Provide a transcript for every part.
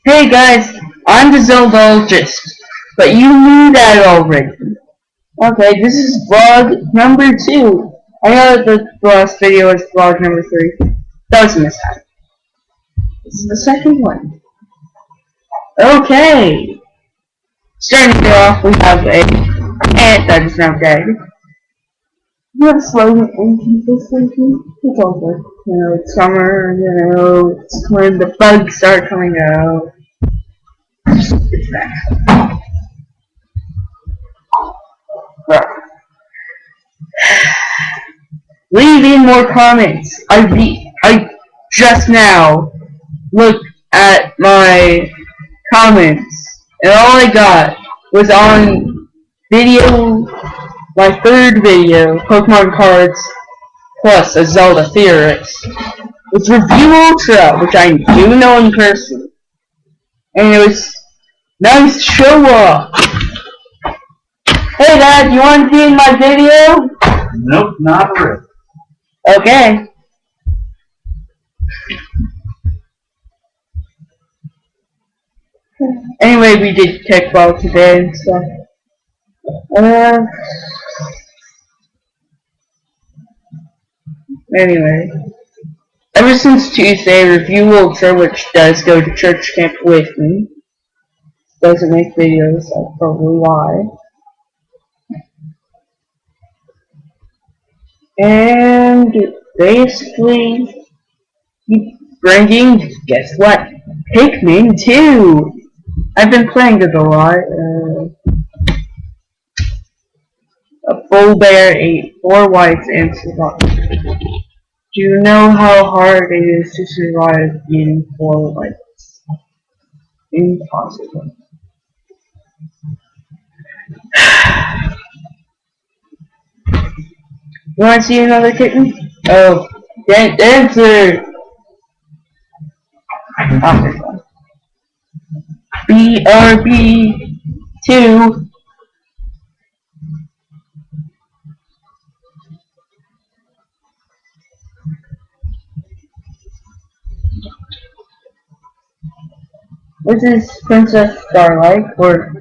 Hey guys, I'm the zoologist, but you knew that already. Okay, this is vlog number 2. I know that the last video was vlog number 3. That was a mishap. This is the second one. Okay, starting it off, we have a ant that is now dead. We have slow inconsistency. It's all good. You know, it's summer, it's when the bugs start coming out. It's bad. Right. Leave in more comments. I just now looked at my comments, and all I got was on video, my third video, Pokemon cards plus a Zelda theorist. It's reviewultra, which I do know in person, and it was nice show off. Hey Dad, you want to be in my video? Nope, not really. Okay. Anyway, we did tech ball today and stuff. Anyway. Ever since Tuesday, reviewultra, which does go to church camp with me, doesn't make videos, that's probably why. And basically, keep bringing, guess what? Pikmin 2! I've been playing it a lot. A full bear ate 4 whites and survived. Do you know how hard it is to survive eating 4 whites? Impossible. You want to see another kitten? Oh, dancer! BRB 2. This is Princess Starlight, or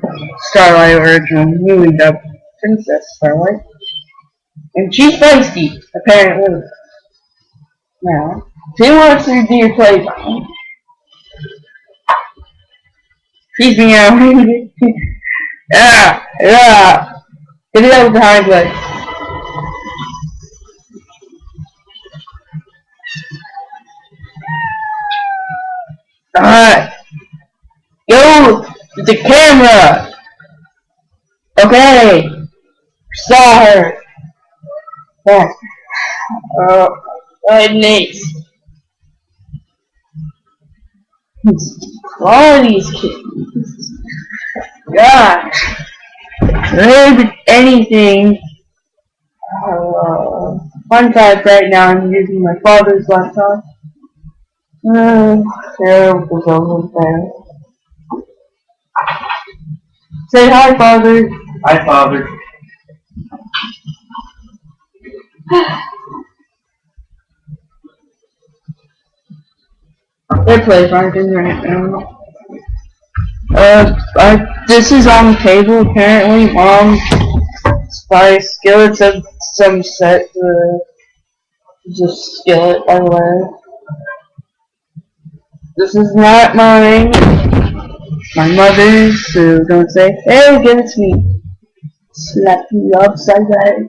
Starlight original, newly dubbed Princess Starlight. And she's feisty, apparently. Now, she wants to do your playtime. She's meowing. Ah! Get it out with the hind legs. Alright. Go to the camera! Okay. Saw her. Yeah. Nice. All these kittens. Gosh. If anything. Fun fact right now, I'm using my father's laptop. Sarah was over there. Say hi, Father. Hi, Father. They're playing right now. This is on the table, apparently. Mom spice skillets of some set. Just skillet, by the way. This is not mine. My mother's, so don't say, hey, give it to me. Slap you upside down.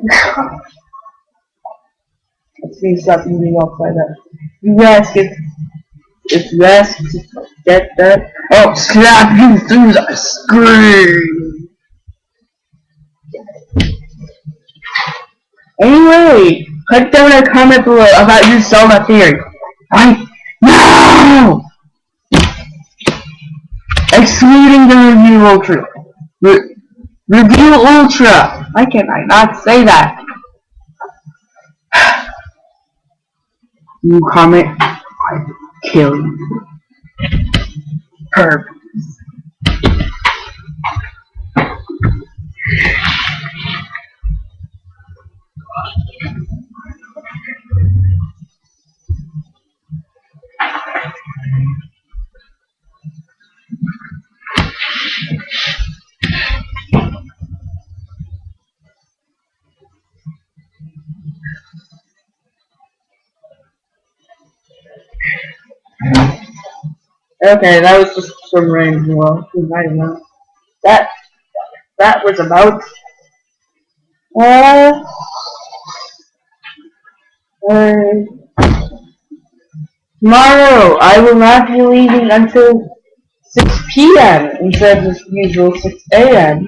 That's me slapping you upside down. You ask if you ask to get that, I'll slap you through the screen. Anyway, put down a comment below about your Zelda theory. No! Excluding the reviewultra. Reviewultra! Why can I not say that? You comment, I will kill you. Purpose. Okay, that was just some random. Well, I don't know. That was about. Uh, Tomorrow I will not be leaving until 6 p.m. instead of the usual 6 a.m.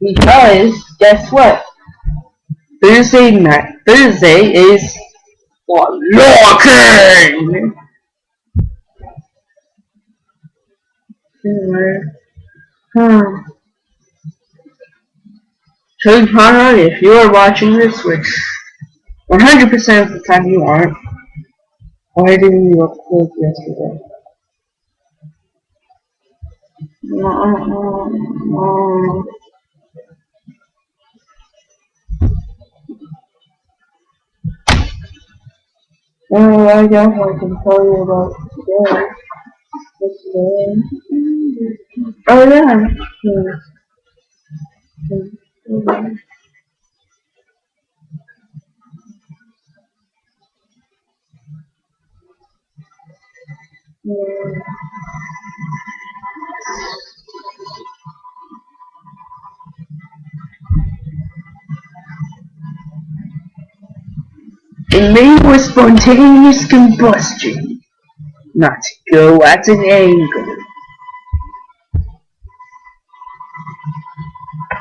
Because guess what? Thursday is unlocking. So Conrad, if you are watching this, which 100% of the time you aren't, why didn't you upload yesterday? Oh, I guess I can tell you about today. Oh yeah. It may with spontaneous combustion, not go at an angle.